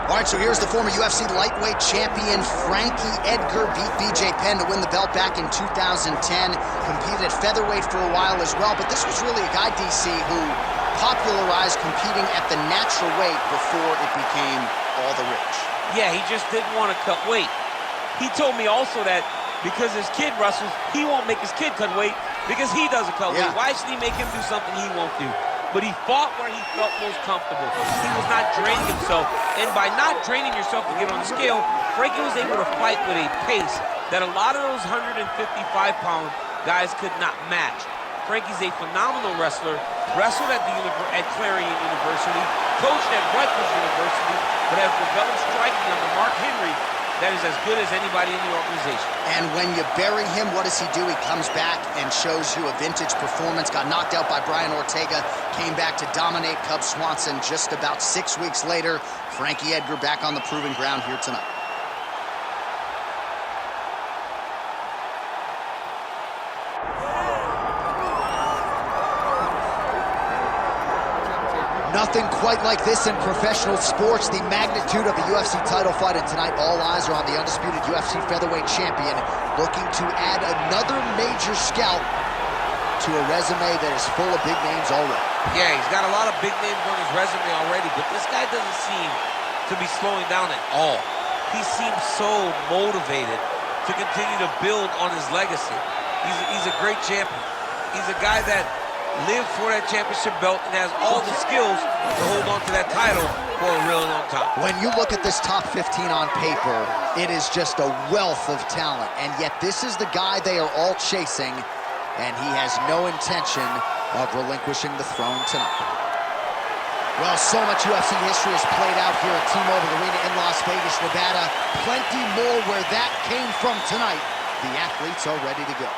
All right, so here's the former UFC lightweight champion Frankie Edgar beat BJ Penn to win the belt back in 2010. Competed at featherweight for a while as well, but this was really a guy, DC, who popularized competing at the natural weight before it became all the rage. Yeah, he just didn't want to cut weight. He told me also that because his kid wrestles, he won't make his kid cut weight because he doesn't cut weight. Why should he make him do something he won't do? But he fought where he felt most comfortable. He was not draining himself. And by not draining yourself to get on the scale, Frankie was able to fight with a pace that a lot of those 155-pound guys could not match. Frankie's a phenomenal wrestler, wrestled at Clarion University, coached at Rutgers University, but has developed striking under Mark Henry that is as good as anybody in the organization. And when you bury him, what does he do? He comes back and shows you a vintage performance. Got knocked out by Brian Ortega, came back to dominate Cub Swanson just about 6 weeks later. Frankie Edgar back on the proving ground here tonight. Nothing quite like this in professional sports. The magnitude of a UFC title fight, and tonight all eyes are on the undisputed UFC featherweight champion, looking to add another major scalp to a resume that is full of big names already. Yeah, he's got a lot of big names on his resume already, but this guy doesn't seem to be slowing down at all. He seems so motivated to continue to build on his legacy. He's a great champion. He's a guy that lived for that championship belt and has all the skills to hold on to that title for a really long time. When you look at this top 15 on paper, it is just a wealth of talent, and yet this is the guy they are all chasing, and he has no intention of relinquishing the throne tonight. Well, so much UFC history has played out here at T-Mobile Arena in Las Vegas, Nevada. Plenty more where that came from tonight. The athletes are ready to go.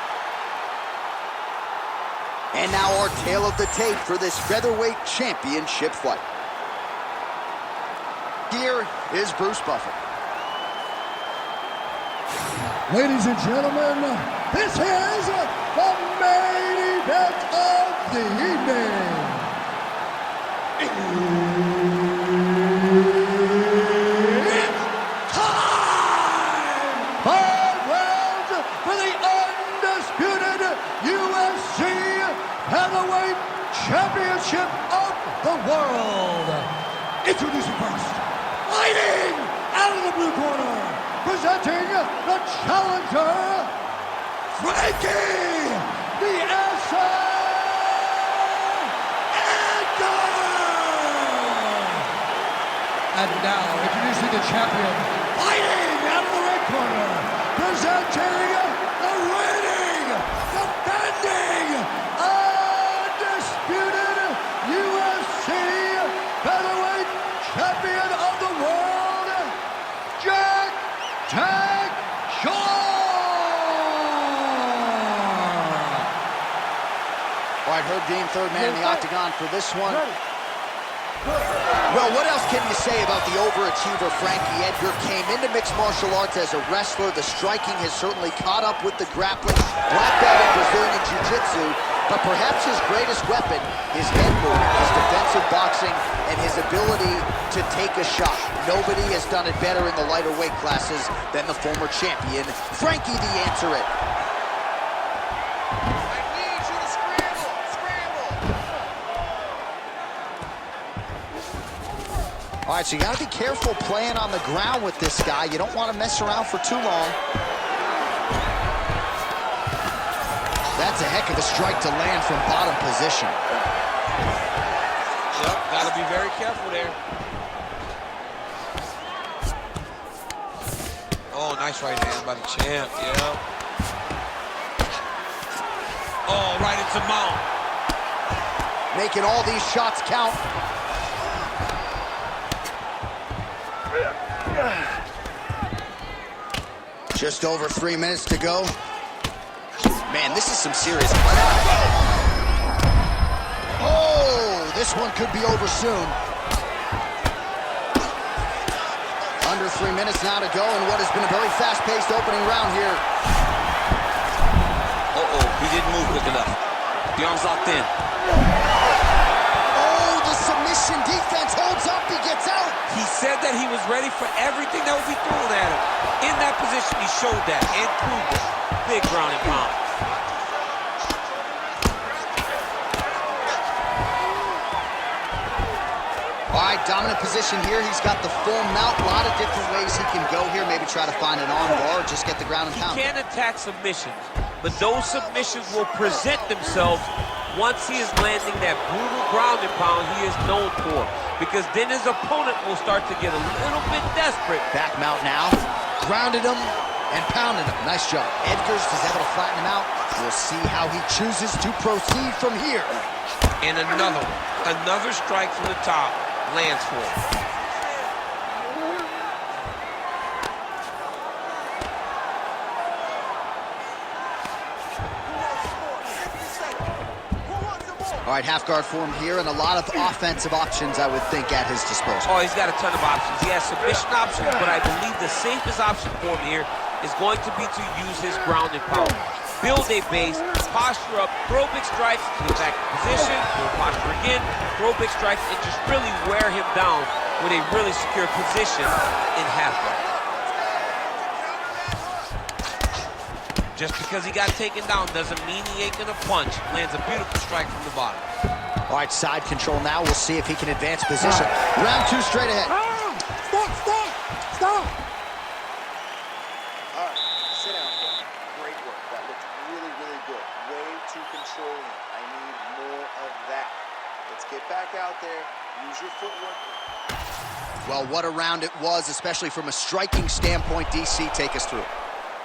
And now our tale of the tape for this featherweight championship fight. Here is Bruce Buffer. Ladies and gentlemen, this is the main event of the evening. It's time! 5 rounds for the undisputed UFC Heavyweight Championship of the world. Introducing first, fighting out of the blue corner, presenting the challenger, Frankie the Edgar. And now, introducing the champion, fighting out of the red corner, presenting the reigning, defending, undisputed UFC featherweight champion of the world, Jack Tag Shaw. All right, Herb Dean, third man in the octagon for this one. Well, what else can you say about the overachiever Frankie Edgar? Came into mixed martial arts as a wrestler. The striking has certainly caught up with the grappling. Black belt in Brazilian Jiu-Jitsu. But perhaps his greatest weapon, his head movement, his defensive boxing, and his ability to take a shot. Nobody has done it better in the lighter weight classes than the former champion, Frankie the Answer It. All right, so you got to be careful playing on the ground with this guy. You don't want to mess around for too long. That's a heck of a strike to land from bottom position. Yep, got to be very careful there. Oh, nice right hand by the champ, yeah. Oh, right into mount. Making all these shots count. Just over 3 minutes to go. Man, this is some serious. Oh, this one could be over soon. Under 3 minutes now to go in what has been a very fast-paced opening round here. Uh-oh, he didn't move quick enough. The arm's locked in. Oh, the submission defense holds up. He gets out. He said that he was ready for everything that would be thrown at him. In that position, he showed that and proved it. Big ground and pound. All right, dominant position here. He's got the full mount. A lot of different ways he can go here. Maybe try to find an arm bar or just get the ground and pound. He can attack submissions, but those submissions will present themselves once he is landing that brutal ground and pound he is known for. Because then his opponent will start to get a little bit desperate. Back mount now. Grounded him and pounded him. Nice job. Edgar's is able to flatten him out. We'll see how he chooses to proceed from here. And another strike from the top. Lands for him. All right, half guard for him here, and a lot of offensive options, I would think, at his disposal. Oh, he's got a ton of options. He has submission options, but I believe the safest option for him here is going to be to use his ground and pound. Build a base, posture up, throw big strikes, get back in position, go posture again, throw big strikes, and just really wear him down with a really secure position in half guard. Just because he got taken down doesn't mean he ain't gonna punch. Lands a beautiful strike from the bottom. All right, side control now. We'll see if he can advance position. Round two straight ahead. Stop! All right, sit down. Great work. That looked really, really good. Way too controlling. I need more of that. Let's get back out there. Use your footwork. Well, what a round it was, especially from a striking standpoint. DC, take us through.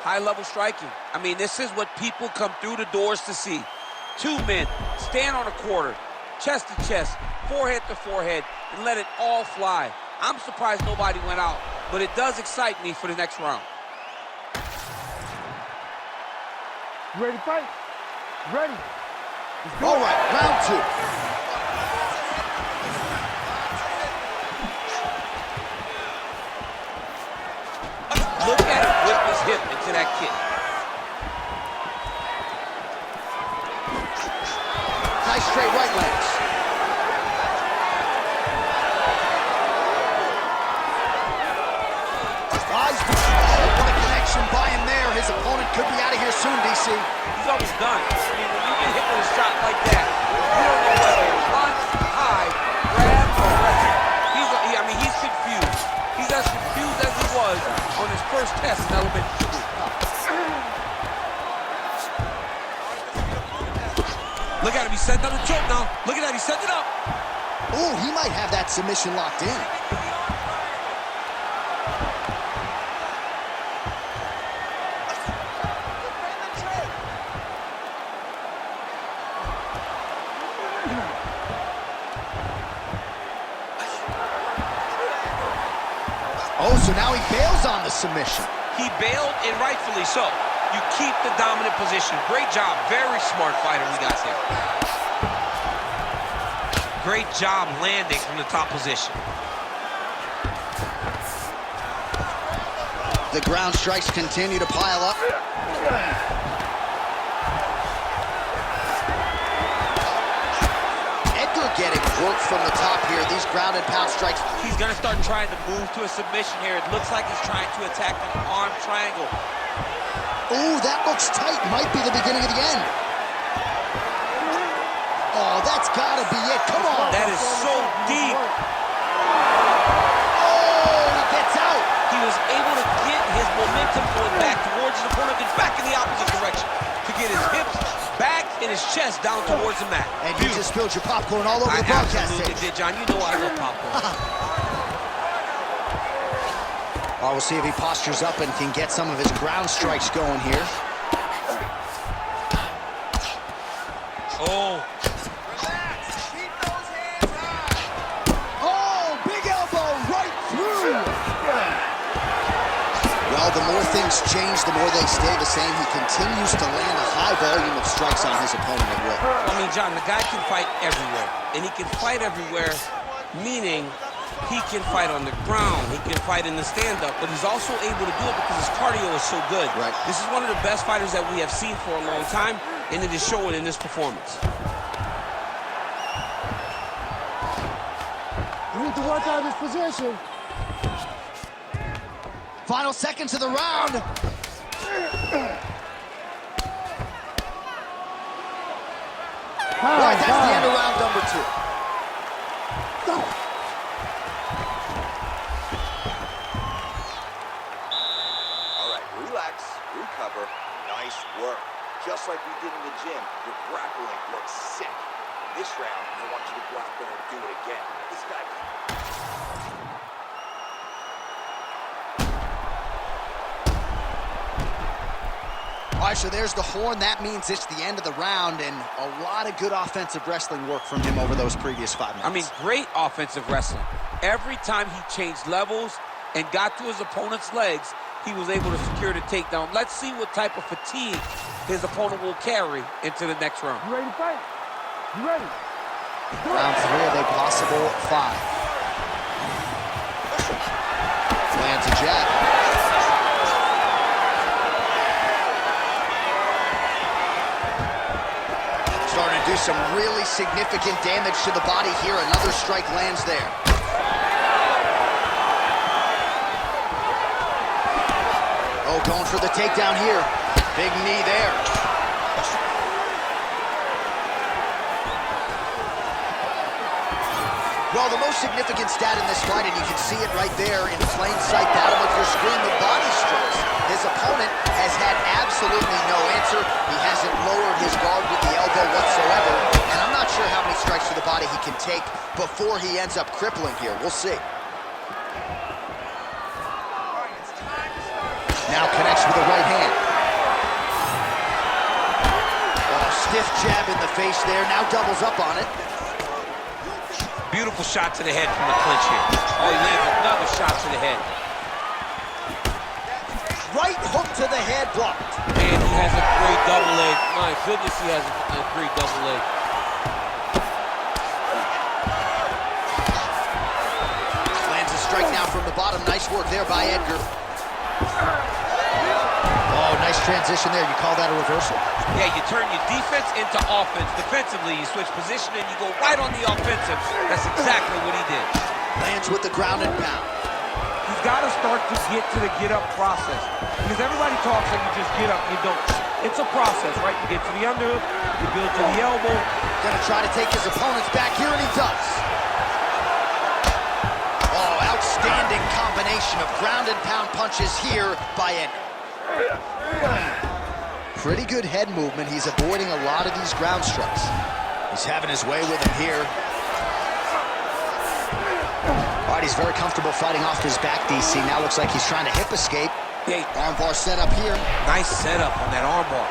High-level striking. I mean, this is what people come through the doors to see. Two men, stand on a quarter, chest to chest, forehead to forehead, and let it all fly. I'm surprised nobody went out, but it does excite me for the next round. You ready to fight? Ready. Let's go. All right, round two. Look at him whip his hip into that kick. Nice straight right legs. Eyes. Oh, what a connection by him there. His opponent could be out of here soon, DC. He's almost done. I mean, when you get hit with a shot like that, you don't know whether it's punch, high, grab, or wrestle. He's confused. He's as confused as he was on his first test in elementary school. Look at him, he's setting up the choke now. Look at that, he's setting it up. Oh, he might have that submission locked in. Oh, so now he bails on the submission. He bailed, and rightfully so. You keep the dominant position. Great job. Very smart fighter we got there. Great job landing from the top position. The ground strikes continue to pile up. Edgar getting work from the top here. These ground and pound strikes. He's going to start trying to move to a submission here. It looks like he's trying to attack an arm triangle. Oh, that looks tight. Might be the beginning of the end. Oh, that's got to be it. Come on. That is so deep. Oh, he gets out. He was able to get his momentum going back towards his opponent and back in the opposite direction to get his hips back and his chest down towards the mat. And you just spilled your popcorn all over the broadcast absolutely stage. did, John. You know I love popcorn. Oh, we'll see if he postures up and can get some of his ground strikes going here. Oh. Oh, big elbow right through. Well, the more things change, the more they stay the same. He continues to land a high volume of strikes on his opponent at will. I mean, John, the guy can fight everywhere. And he can fight everywhere, meaning he can fight on the ground, he can fight in the stand-up, but he's also able to do it because his cardio is so good. Right. This is one of the best fighters that we have seen for a long time, and it is showing in this performance. You need to work out his position. Final seconds of the round. All right, that's the end of round number 2. All right, relax, recover. Nice work. Just like we did in the gym, your grappling looks sick. This round, I want you to go out there and do it again. This guy. All right, so there's the horn. That means it's the end of the round, and a lot of good offensive wrestling work from him over those previous 5 minutes. I mean, great offensive wrestling. Every time he changed levels and got to his opponent's legs, he was able to secure the takedown. Let's see what type of fatigue his opponent will carry into the next round. You ready to fight? You ready? Round 3 of a possible 5. Lands a jab. Starting to do some really significant damage to the body here. Another strike lands there. Oh, going for the takedown here. Big knee there. Well, the most significant stat in this fight, and you can see it right there in plain sight, bottom of your screen, the body strikes. His opponent has had absolutely no answer. He hasn't lowered his guard with the elbow whatsoever, and I'm not sure how many strikes to the body he can take before he ends up crippling here. We'll see. Now connects with the right hand. Oh, stiff jab in the face there, now doubles up on it. Beautiful shot to the head from the clinch here. Oh, he lands another shot to the head. Right hook to the head, blocked. And he has a great double leg. My goodness, he has a great double leg. Lands a strike now from the bottom. Nice work there by Edgar. Oh, nice transition there. You call that a reversal? Yeah, you turn your defense into offense. Defensively, you switch position and you go right on the offensive. That's exactly what he did. Lands with the ground and pound. He's got to start to get to the get-up process. Because everybody talks like you just get up, you don't. It's a process, right? You get to the underhook, you build to the elbow. Gonna try to take his opponents back here, and he does. Oh, outstanding combination of ground and pound punches here by Edgar. Pretty good head movement. He's avoiding a lot of these ground strikes. He's having his way with him here. All right, he's very comfortable fighting off his back, DC. Now looks like he's trying to hip escape. Hey, armbar set up here. Nice setup on that armbar.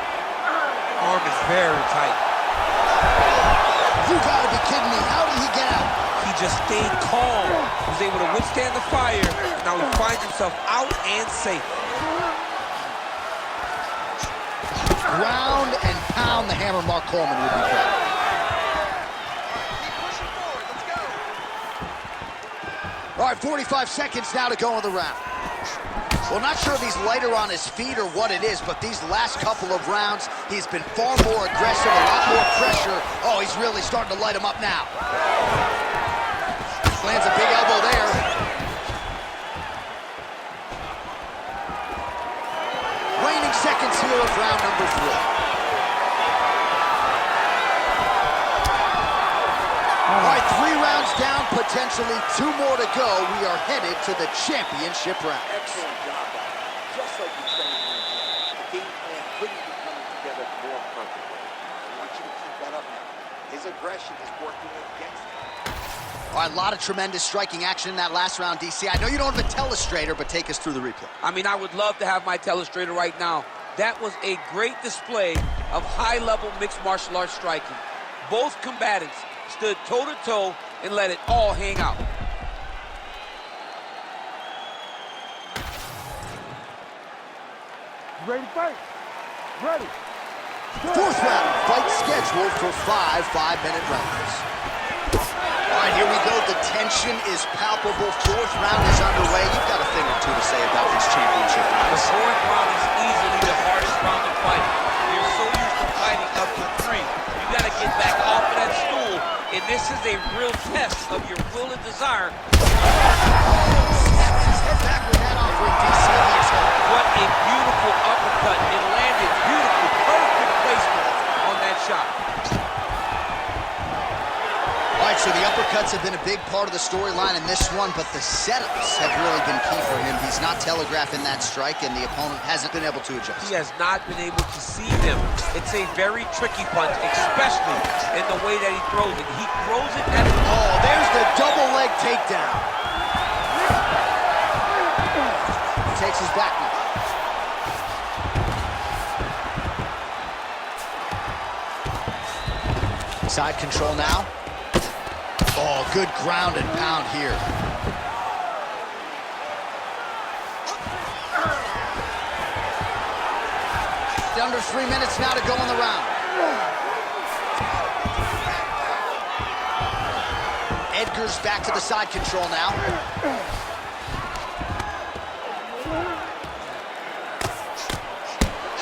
Arm is very tight. You gotta be kidding me. How did he get out? He just stayed calm. He was able to withstand the fire. Now he finds himself out and safe. Ground and pound, the hammer Mark Coleman would be proud. All right, 45 seconds now to go in the round. Well, not sure if he's lighter on his feet or what it is, but these last couple of rounds, he's been far more aggressive, a lot more pressure. Oh, he's really starting to light him up now. Lands a big elbow there. Waning seconds here of round number 3. All right, 3 rounds down, potentially 2 more to go. We are headed to the championship round. Excellent job, guys. Just like you trained in the gym. The game plan couldn't be coming together more perfectly. I want you to keep that up now. His aggression is working against him. All right, a lot of tremendous striking action in that last round, DC. I know you don't have a telestrator, but take us through the replay. I mean, I would love to have my telestrator right now. That was a great display of high-level mixed martial arts striking. Both combatants stood toe-to-toe and let it all hang out. You ready to fight? Ready. 4th round, fight scheduled for 5 5-minute rounds. All right, here we go. The tension is palpable. 4th round is underway. You've got a thing or two to say about these championship The rounds. 4th round is easily the hardest round to fight. You're so used to fighting up to 3. You got to get back off of that stool, and this is a real test of your will and desire. shots have been a big part of the storyline in this one, but the setups have really been key for him. He's not telegraphing that strike, and the opponent hasn't been able to adjust. He has not been able to see them. It's a very tricky punch, especially in the way that he throws it. He throws it at... Oh, there's the double leg takedown. He takes his back now. Side control now. Oh, good ground and pound here. Under 3 minutes now to go in the round. Edgar's back to the side control now.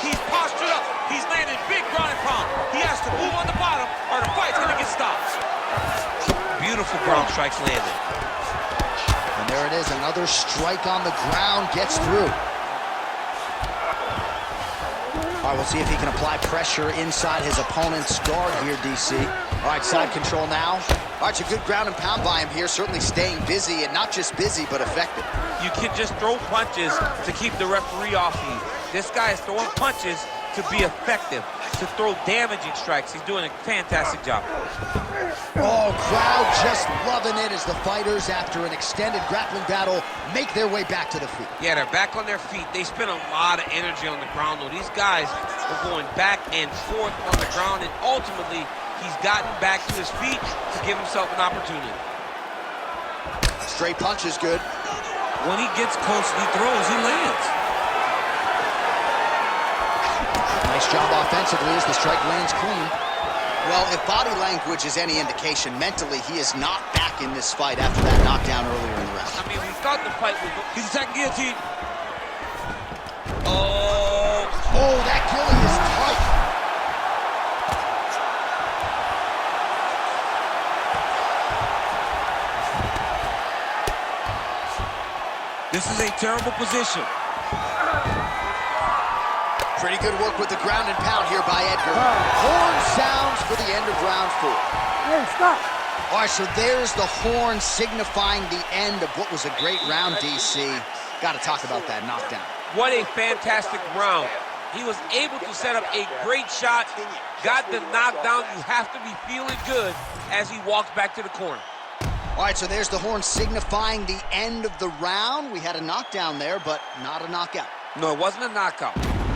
He's postured up. He's landed big ground and pound. He has to move on the bottom or the fight's gonna get stopped. Beautiful ground strikes landed. And there it is, another strike on the ground, gets through. All right, we'll see if he can apply pressure inside his opponent's guard here, DC. All right, side control now. All right, it's a good ground and pound by him here, certainly staying busy, and not just busy, but effective. You can just throw punches to keep the referee off you. This guy is throwing punches to be effective, to throw damaging strikes. He's doing a fantastic job. Oh, crowd just loving it as the fighters, after an extended grappling battle, make their way back to the feet. Yeah, they're back on their feet. They spend a lot of energy on the ground, though. These guys are going back and forth on the ground, and ultimately, he's gotten back to his feet to give himself an opportunity. Straight punch is good. When he gets close and he throws, he lands. Nice job offensively as the strike lands clean. Well, if body language is any indication, mentally he is not back in this fight after that knockdown earlier in the round. I mean, we thought the fight was... He's attacking guillotine. Oh. Oh, that gilly is tight. This is a terrible position. Pretty good work with the ground and pound here by Edgar. Horn sounds for the end of round 4. Hey, stop. All right, so there's the horn signifying the end of what was a great round, DC. Got to talk about that knockdown. What a fantastic round. He was able to set up a great shot, got the knockdown. You have to be feeling good as he walks back to the corner. All right, so there's the horn signifying the end of the round. We had a knockdown there, but not a knockout. No, it wasn't a knockout,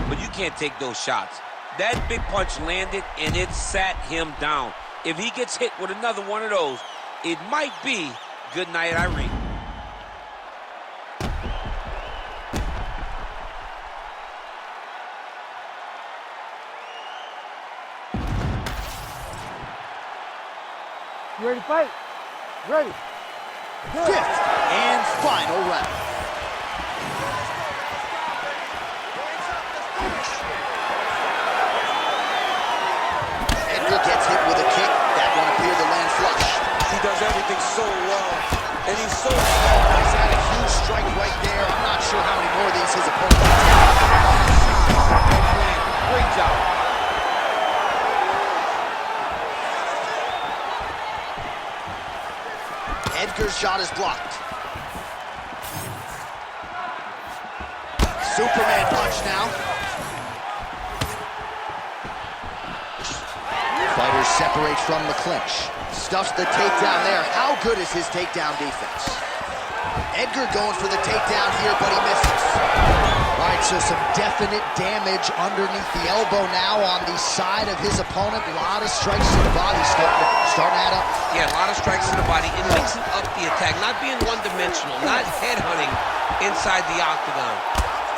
but you can't take those shots. That big punch landed, and it sat him down. If he gets hit with another one of those, it might be good night, Irene. You ready to fight? Ready. Good. 5th and final round. Edgar gets hit with a kick. That one appeared to land flush. He does everything so well, and he's so Oh, he's had a huge strike right there. I'm not sure how many more of these his opponent can take. Great job. Edgar's shot is blocked. Superman punch now. Fighters separate from the clinch. Stuffs the takedown there. How good is his takedown defense? Edgar going for the takedown here, but he misses. All right, so some definite damage underneath the elbow now on the side of his opponent. A lot of strikes to the body starting to add up. Yeah, a lot of strikes to the body. It mixing up the attack, not being one-dimensional, not head-hunting inside the octagon.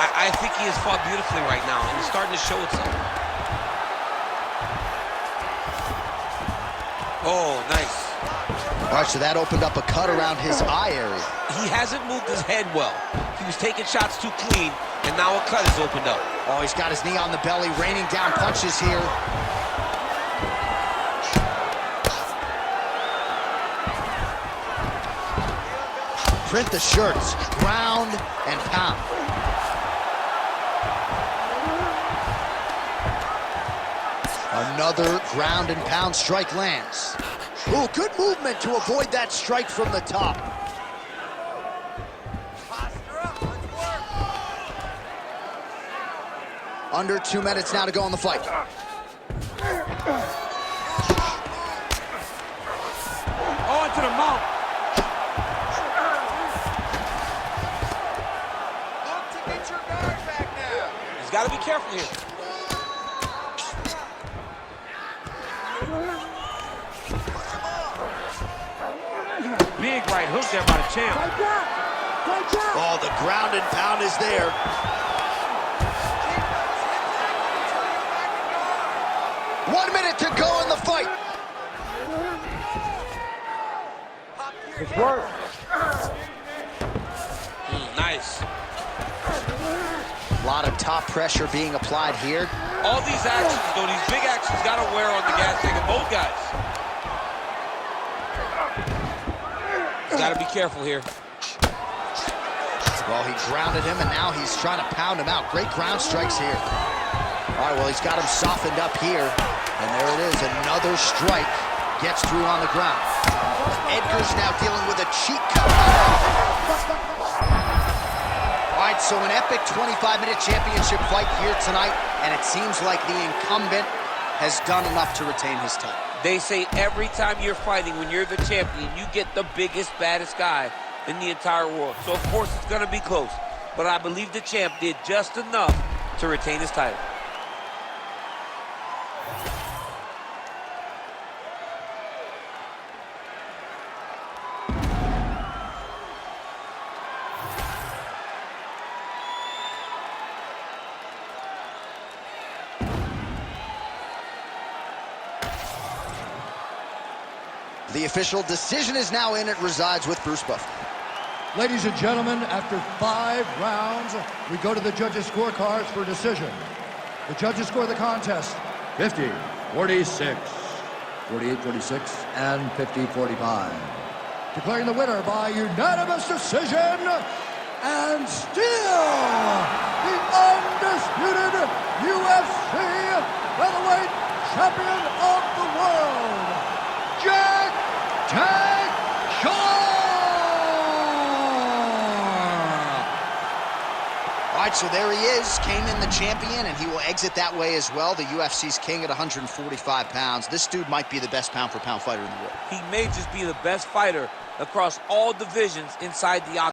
I think he has fought beautifully right now, and it's starting to show itself. Oh, nice. All right, so that opened up a cut around his eye area. He hasn't moved his head well. He was taking shots too clean, and now a cut has opened up. Oh, he's got his knee on the belly, raining down punches here. Print the shirts, ground and pound. Another ground and pound strike lands. Ooh, good movement to avoid that strike from the top. Under 2 minutes now to go in the fight. Oh, into the mount. Look to get your guard back now. He's got to be careful here. Big right hook there by the champ. Right down. Right down. Oh, the ground and pound is there. Keep those hips active until you're back in guard. 1 minute to go in the fight. Hop gear It's down. work. Nice. A lot of top pressure being applied here. All these actions, though, these big actions got to wear on the gas tank of both guys. Got to be careful here. Well, he grounded him, and now he's trying to pound him out. Great ground strikes here. All right, well, he's got him softened up here. And there it is, another strike gets through on the ground. Edgar's now dealing with a cheek cut. All right, so an epic 25-minute championship fight here tonight, and it seems like the incumbent has done enough to retain his title. They say every time you're fighting, when you're the champion, you get the biggest, baddest guy in the entire world. So, of course, it's going to be close. But I believe the champ did just enough to retain his title. The official decision is now in. It resides with Bruce Buffer. Ladies and gentlemen, after 5 rounds, we go to the judges' scorecards for decision. The judges score the contest 50, 46, 48, 46, and 50, 45. Declaring the winner by unanimous decision, and still the undisputed UFC featherweight champion of the world, Jack Tank Shaw! All right, so there he is, came in the champion, and he will exit that way as well. The UFC's king at 145 pounds. This dude might be the best pound-for-pound fighter in the world. He may just be the best fighter across all divisions inside the octagon.